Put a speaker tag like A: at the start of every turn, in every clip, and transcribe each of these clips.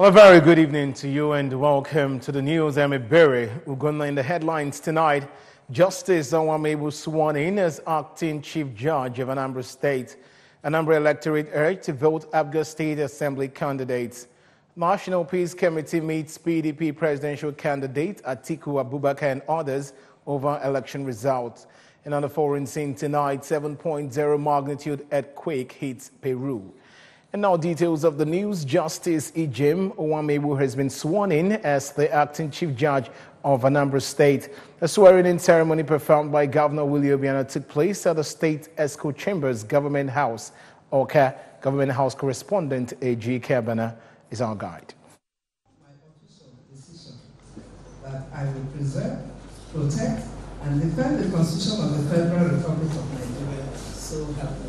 A: Well, a very good evening to you and welcome to the news. I'm Berry. We're going in the headlines tonight. Justice Onwame was sworn in as acting Chief Judge of Anambra State. Anambra electorate urged to vote Abga State Assembly candidates. National Peace Committee meets PDP presidential candidate Atiku Abubakar and others over election results. And on the foreign scene tonight, 7.0 magnitude earthquake hits Peru. And now details of the news. Justice Ijem Onwamebu has been sworn in as the acting Chief Judge of Anambra State. A swearing-in ceremony performed by Governor Willie Obiano took place at the State Echo Chambers Government House. Oka Government House correspondent A.G. Kabana is our guide.
B: My official decision that I will preserve, protect, and defend the Constitution of the Federal Republic of Nigeria. So help me God.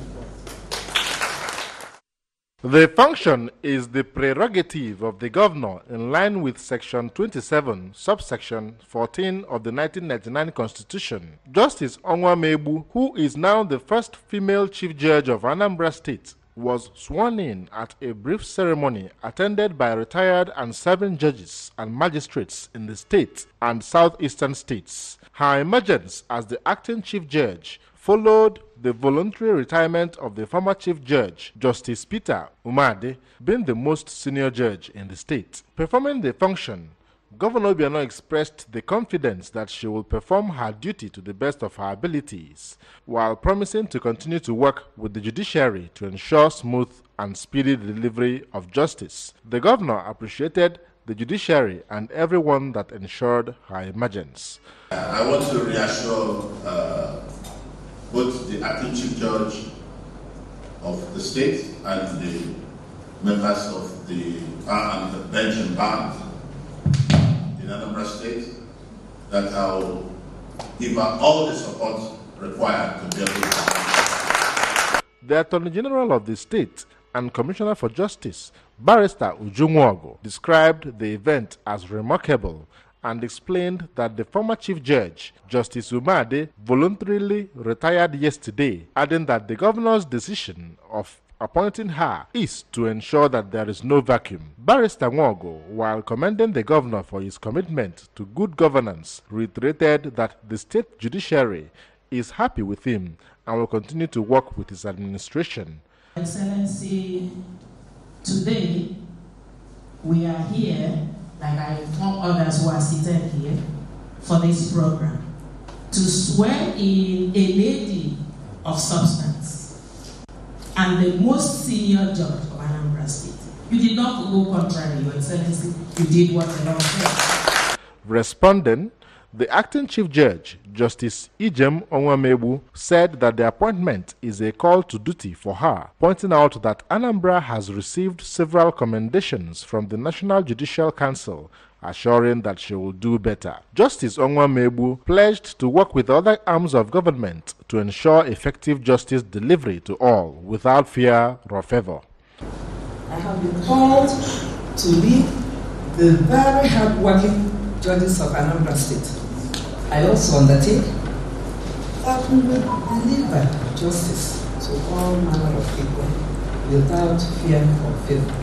C: The function is the prerogative of the governor in line with Section 27, subsection 14 of the 1999 Constitution. Justice Onwamebu, who is now the first female Chief Judge of Anambra State, was sworn in at a brief ceremony attended by retired and serving judges and magistrates in the state and southeastern states. Her emergence as the acting Chief Judge followed the voluntary retirement of the former Chief Judge, Justice Peter Umade, being the most senior judge in the state. Performing the function, Governor Obiano expressed the confidence that she will perform her duty to the best of her abilities, while promising to continue to work with the judiciary to ensure smooth and speedy delivery of justice. The governor appreciated the judiciary and everyone that ensured her emergence.
D: I want to reassure both the acting Chief Judge of the state and the members of the bar and the bench and bar in Anambra State that I will give her all the support required to be able to.
C: The Attorney General of the state and Commissioner for Justice, Barrister Ujunwago, described the event as remarkable and explained that the former Chief Judge, Justice Umade, voluntarily retired yesterday, adding that the governor's decision of appointing her is to ensure that there is no vacuum. Barrister Nwogo, while commending the governor for his commitment to good governance, reiterated that the state judiciary is happy with him and will continue to work with his administration.
E: Excellency, today we are here, like I inform others who are seated here, for this program, to swear in a lady of substance and the most senior judge of Anambra State. You did not go contrary, Your Excellency. You did what the law said.
C: Responding, the acting Chief Judge, Justice Ijem Onwamebu, said that the appointment is a call to duty for her, pointing out that Anambra has received several commendations from the National Judicial Council, assuring that she will do better. Justice Onwamebu pledged to work with other arms of government to ensure effective justice delivery to all, without fear or favor.
B: I have been called to lead the very hard-working judges of Anambra State. I also undertake that we will deliver justice to all manner of people without fear or favor.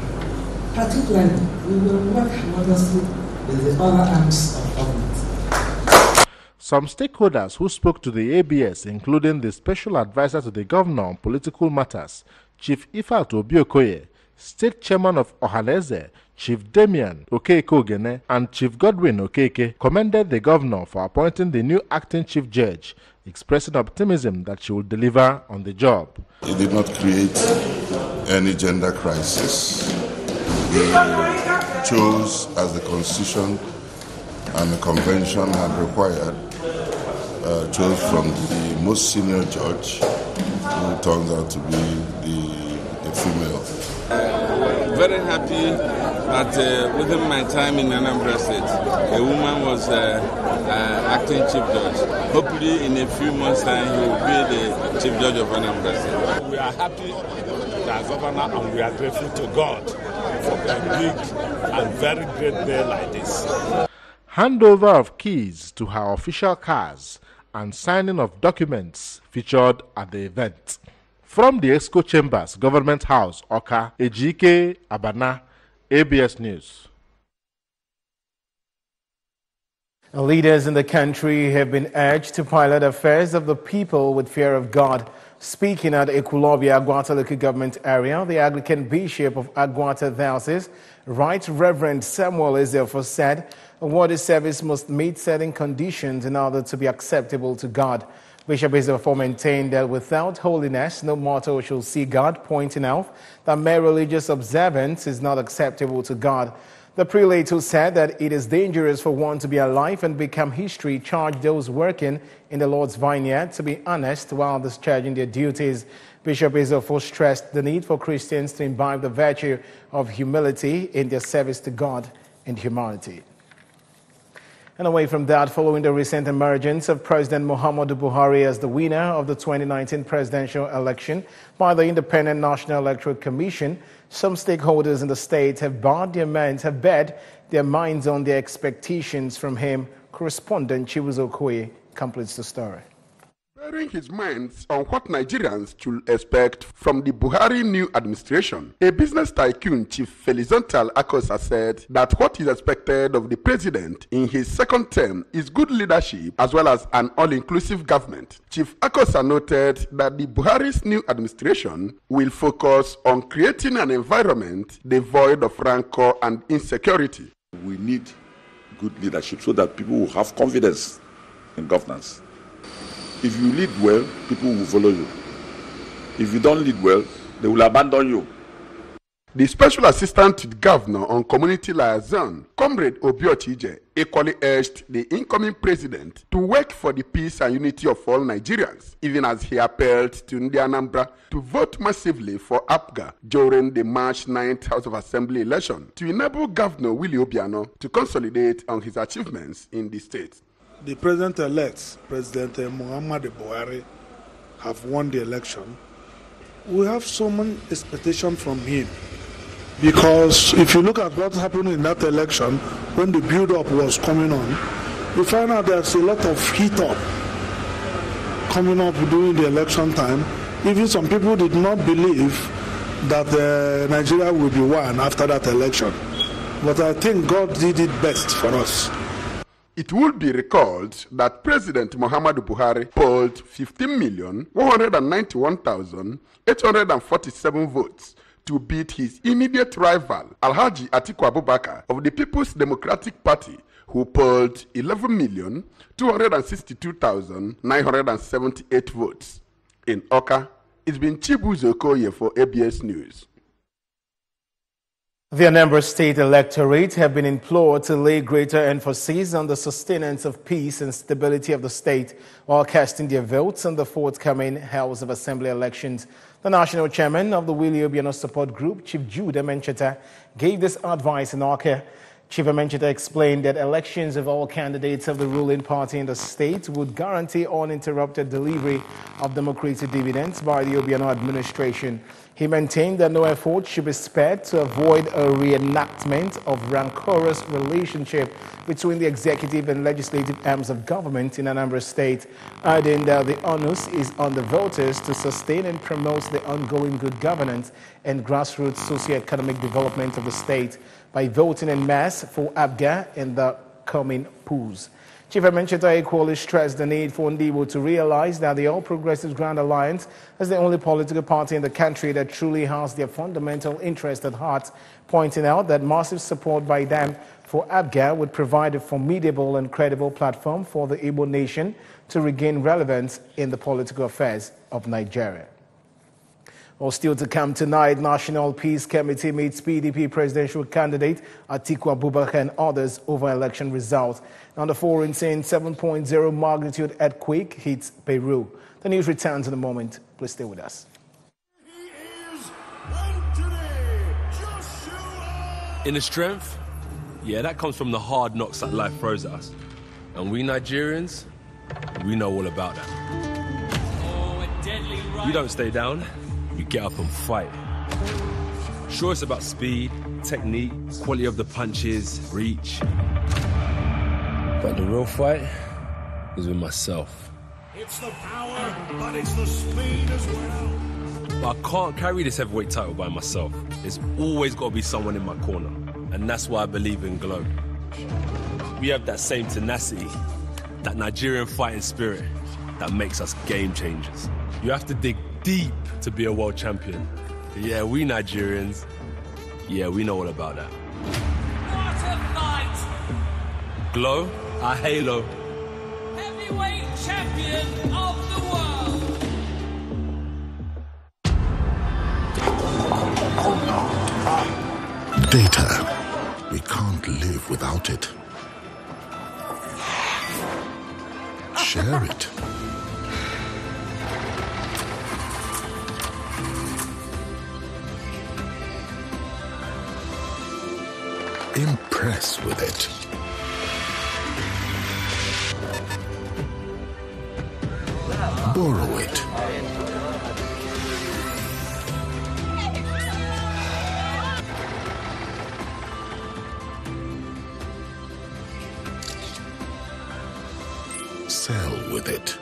B: Particularly, we will work modestly with the other arms of government.
C: Some stakeholders who spoke to the ABS, including the Special Advisor to the Governor on Political Matters, Chief Ifeatu Obiokoye, State Chairman of Ohaneze, Chief Damian Okeke-Ogene, and Chief Godwin Okeke, commended the governor for appointing the new acting Chief Judge, expressing optimism that she will deliver on the job.
F: It did not create any gender crisis. We chose, as the Constitution and the Convention had required, chose from the most senior judge, who turns out to be the female.
G: Very happy that within my time in Anambra State, a woman was acting Chief Judge. Hopefully in a few months' time he will be the Chief Judge of Anambra State.
H: We are happy as governor and we are grateful to God for a big and very great day like this.
C: Handover of keys to her official cars and signing of documents featured at the event. From the Echo Chambers Government House, Oka, Ejike Abana ABS News.
A: Leaders in the country have been urged to pilot affairs of the people with fear of God. Speaking at Ekulobia, Agwata local government area, the Anglican Bishop of Agwata Diocese, Right Reverend Samuel Ezeofor, said a worthy service must meet certain conditions in order to be acceptable to God. Bishop Ezeofor maintained that without holiness, no mortal shall see God, pointing out that mere religious observance is not acceptable to God. The prelate, who said that it is dangerous for one to be alive and become history, charged those working in the Lord's vineyard to be honest while discharging their duties. Bishop Ezeofor stressed the need for Christians to imbibe the virtue of humility in their service to God and humanity. And away from that, following the recent emergence of President Muhammadu Buhari as the winner of the 2019 presidential election by the Independent National Electoral Commission, some stakeholders in the state have bet their minds on their expectations from him. Correspondent Chibuzo Okoye completes the story.
I: Bearing his minds on what Nigerians should expect from the Buhari new administration, a business tycoon, Chief Felizontal Akosa, said that what is expected of the president in his second term is good leadership as well as an all-inclusive government. Chief Akosa noted that the Buhari's new administration will focus on creating an environment devoid of rancor and insecurity.
J: We need good leadership so that people will have confidence in governance. If you lead well, people will follow you. If you don't lead well, they will abandon you.
I: The Special Assistant to the Governor on Community Liaison, Comrade Obiotije, equally urged the incoming president to work for the peace and unity of all Nigerians, even as he appealed to Anambra to vote massively for APGA during the March 9th House of Assembly election to enable Governor Willie Obiano to consolidate on his achievements in the state.
K: The president-elect, President Muhammadu Buhari, have won the election. We have some expectation from him. Because if you look at what happened in that election, when the build-up was coming on, you find out there's a lot of heat-up coming up during the election time. Even some people did not believe that Nigeria will be won after that election. But I think God did it best for us.
I: It would be recalled that President Muhammadu Buhari polled 15,191,847 votes to beat his immediate rival, Alhaji Atiku Abubakar of the People's Democratic Party, who polled 11,262,978 votes. In Oka, it's been Chibuzo Okoye for ABS News.
A: The Anambra State electorate have been implored to lay greater emphasis on the sustenance of peace and stability of the state while casting their votes on the forthcoming House of Assembly elections. The national chairman of the Willie Obiano Support Group, Chief Jude Emencheta, gave this advice in Oka. Chief Emencheta explained that elections of all candidates of the ruling party in the state would guarantee uninterrupted delivery of democratic dividends by the Obiano administration. He maintained that no effort should be spared to avoid a reenactment of rancorous relationship between the executive and legislative arms of government in Anambra State, adding that the onus is on the voters to sustain and promote the ongoing good governance and grassroots socio-economic development of the state by voting en masse for APGA in the coming polls. Chief Emencheta equally stressed the need for Ndibo to realize that the All Progressives Grand Alliance is the only political party in the country that truly has their fundamental interest at heart, pointing out that massive support by them for APGA would provide a formidable and credible platform for the Igbo nation to regain relevance in the political affairs of Nigeria. Well, still to come tonight, National Peace Committee meets PDP presidential candidate Atiku Abubakar and others over election results. On the foreign scene, 7.0 magnitude earthquake hits Peru. The news returns in a moment. Please stay with us.
L: Inner strength? Yeah, that comes from the hard knocks that life throws at us. And we Nigerians, we know all about that. You don't stay down. You get up and fight. Sure, it's about speed, technique, quality of the punches, reach. But the real fight is with myself.
M: It's the power, but it's the speed as well.
L: But I can't carry this heavyweight title by myself. There's always got to be someone in my corner. And that's why I believe in Glow. We have that same tenacity, that Nigerian fighting spirit that makes us game changers. You have to dig deep to be a world champion. Yeah, we Nigerians, yeah, we know all about that.
M: What a fight!
L: Glow, our halo.
M: Heavyweight champion of the world!
N: Data. We can't live without it. Share it. Impress with it. Borrow it. Sell with it.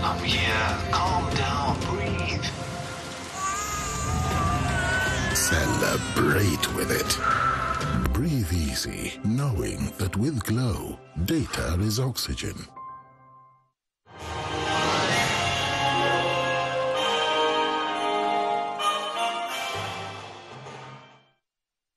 O: I'm here. Calm down. Breathe.
N: Celebrate with it. Breathe easy, knowing that with Glow, data is oxygen.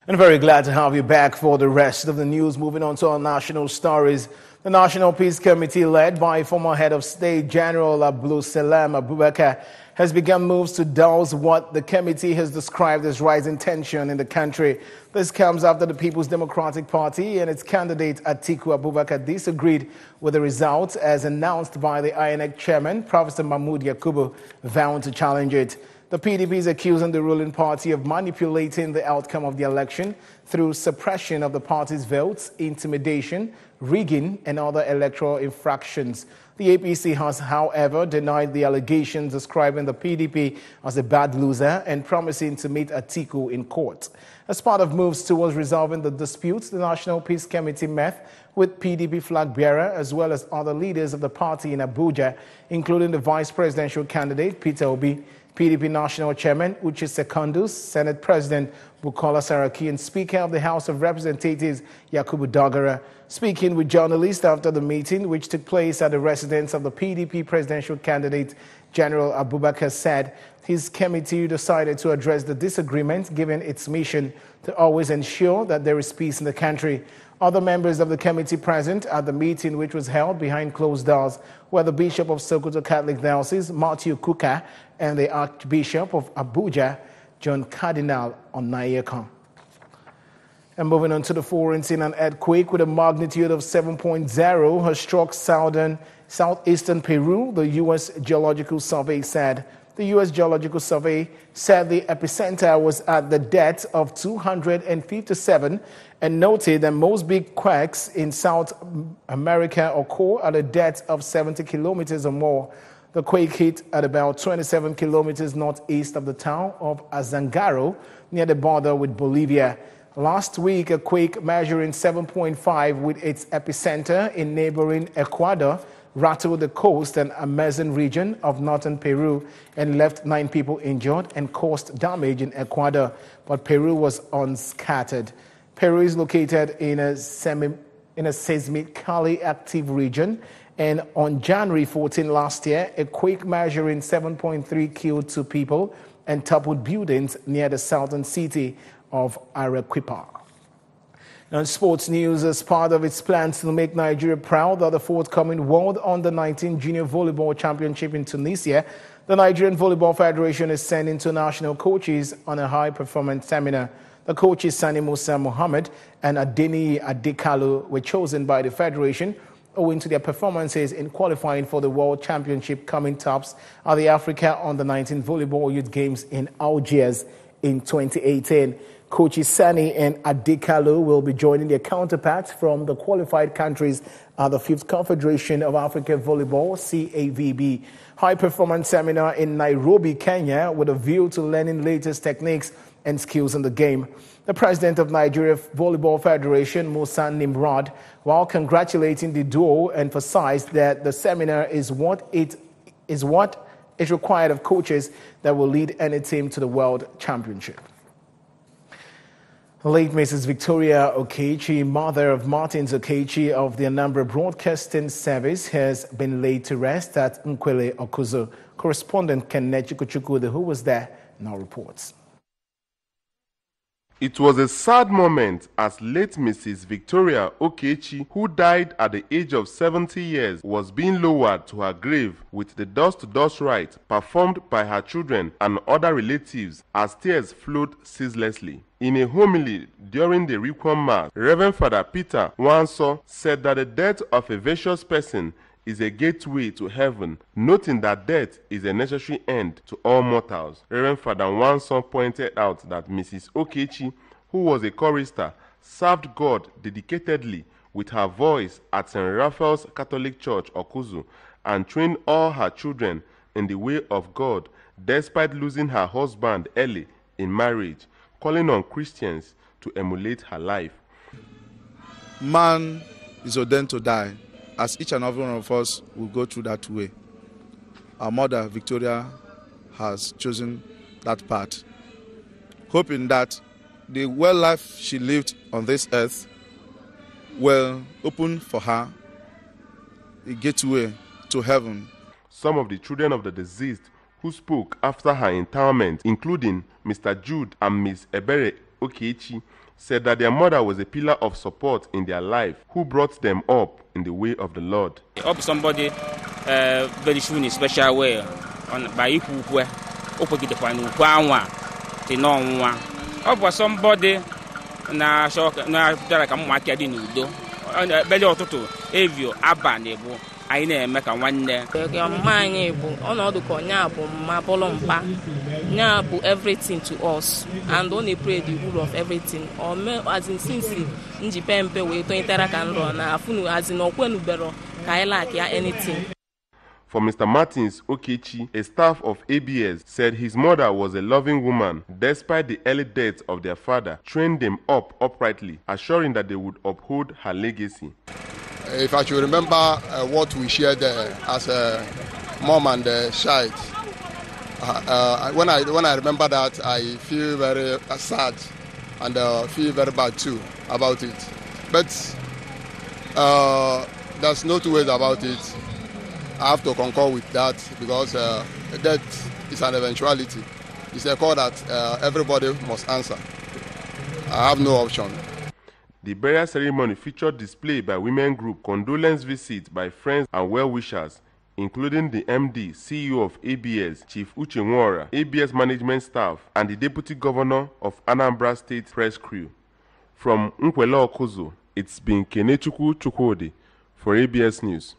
A: And very glad to have you back for the rest of the news. Moving on to our national stories. The National Peace Committee, led by former head of state General Abdulsalam Abubakar, has begun moves to douse what the committee has described as rising tension in the country. This comes after the People's Democratic Party and its candidate Atiku Abubakar disagreed with the results as announced by the INEC chairman, Professor Mahmood Yakubu, vowing to challenge it. The PDP is accusing the ruling party of manipulating the outcome of the election through suppression of the party's votes, intimidation, rigging, and other electoral infractions. The APC has, however, denied the allegations describing the PDP as a bad loser and promising to meet Atiku in court. As part of moves towards resolving the disputes, the National Peace Committee met with PDP flag bearer as well as other leaders of the party in Abuja, including the vice presidential candidate Peter Obi, PDP National Chairman Uche Secondus, Senate President Bukola Saraki, and Speaker of the House of Representatives Yakubu Dogara. Speaking with journalists after the meeting, which took place at the residence of the PDP presidential candidate, General Abubakar said his committee decided to address the disagreement, given its mission to always ensure that there is peace in the country. Other members of the committee present at the meeting, which was held behind closed doors, were the Bishop of Sokoto Catholic Diocese, Matthew Kuka, and the Archbishop of Abuja, John Cardinal Onayeka. And moving on to the foreign scene, an earthquake with a magnitude of 7.0 has struck southeastern Peru, the U.S. Geological Survey said. The U.S. Geological Survey said the epicenter was at the depth of 257 and noted that most big quakes in South America occur at a depth of 70 kilometers or more. The quake hit at about 27 kilometers northeast of the town of Azangaro, near the border with Bolivia. Last week, a quake measuring 7.5 with its epicenter in neighboring Ecuador rattled the coast and Amazon region of northern Peru and left 9 people injured and caused damage in Ecuador, but Peru was unscattered. Peru is located in a seismically active region, and on January 14 last year, a quake measuring 7.3 killed 2 people and toppled buildings near the southern city of Arequipa. Now, sports news, as part of its plans to make Nigeria proud of the forthcoming World Under-19 Junior Volleyball Championship in Tunisia, the Nigerian Volleyball Federation is sending 2 national coaches on a high-performance seminar. The coaches Sani Musa Mohammed and Adeni Adekalu were chosen by the Federation owing to their performances in qualifying for the World Championship coming tops at the Africa Under-19 Volleyball Youth Games in Algiers in 2018. Coaches Sani and Adekalu will be joining their counterparts from the qualified countries at the 5th Confederation of Africa Volleyball, CAVB, high-performance seminar in Nairobi, Kenya, with a view to learning latest techniques and skills in the game. The president of Nigeria Volleyball Federation, Musa Nimrod, while congratulating the duo, emphasized that the seminar is what is required of coaches that will lead any team to the World Championship. Late Mrs. Victoria Okechi, mother of Martins Okechi of the Anambra Broadcasting Service, has been laid to rest at Nkwele Okuzo. Correspondent Kenneth Chukwuchukwude, who was there, now reports.
C: It was a sad moment as late Mrs. Victoria Okechi, who died at the age of 70 years, was being lowered to her grave with the dust-to-dust rite performed by her children and other relatives as tears flowed ceaselessly. In a homily during the Requiem Mass, Reverend Father Peter Wanso said that the death of a virtuous person is a gateway to heaven, noting that death is a necessary end to all mortals. Reverend Father Wanso pointed out that Mrs. Okechi, who was a chorister, served God dedicatedly with her voice at St. Raphael's Catholic Church, Okuzu, and trained all her children in the way of God, despite losing her husband early in marriage, calling on Christians to emulate her life.
K: Man is ordained to die, as each and every one of us will go through that way. Our mother, Victoria, has chosen that path, hoping that the well life she lived on this earth will open for her a gateway to heaven.
C: Some of the children of the deceased who spoke after her interment, including Mr. Jude and Miss Ebere Okechi, said that their mother was a pillar of support in their life, who brought them up in the way of the Lord.
P: Up somebody very soon in a special way on by who up somebody na shock na like I'm marketing do belly otutu evio aba nebo anyị na-eme ka nwanne
Q: anyị bụ ọnọdụ ka onye bụ mma bọlọ mpa nya bụ everything to us and on pray the rule of everything or as in since njipempe we to intera ka nro na afunu as in okwenubero ka anyị like ya anything.
C: For Mr. Martins Okechi, a staff of ABS, said his mother was a loving woman, despite the early death of their father, trained them up uprightly, assuring that they would uphold her legacy.
R: If I should remember what we shared as a mom and a child, when I remember that, I feel very sad and feel very bad too about it. But there's no two ways about it. I have to concur with that because death is an eventuality. It's a call that everybody must answer. I have no option.
C: The burial ceremony featured display by women group, condolence visits by friends and well-wishers, including the MD, CEO of ABS, Chief Uche Nwora, ABS management staff, and the Deputy Governor of Anambra State press crew. From Nkwele Okuzo, it's been Kenechukwu Chukwudi for ABS News.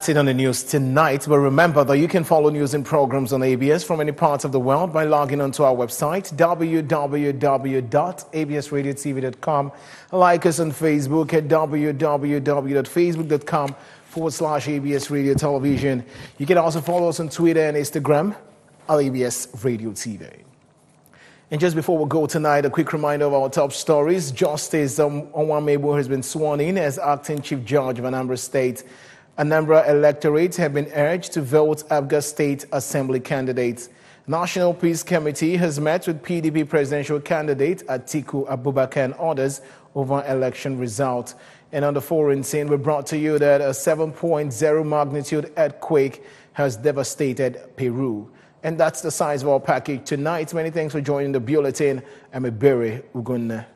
A: That's it on the news tonight, but remember that you can follow news and programs on ABS from any part of the world by logging onto our website, www.absradiotv.com. Like us on Facebook at www.facebook.com/ABS Radio Television. You can also follow us on Twitter and Instagram at ABS Radio TV. And just before we go tonight, a quick reminder of our top stories. Justice Onwamebu has been sworn in as acting Chief Judge of Anambra State. Anambra electorates have been urged to vote Abga State Assembly candidates. National Peace Committee has met with PDP presidential candidate Atiku Abubakar and others over election result. And on the foreign scene, we brought to you that a 7.0 magnitude earthquake has devastated Peru. And that's the size of our package tonight. Many thanks for joining the bulletin. I'm Ebere Ugunna.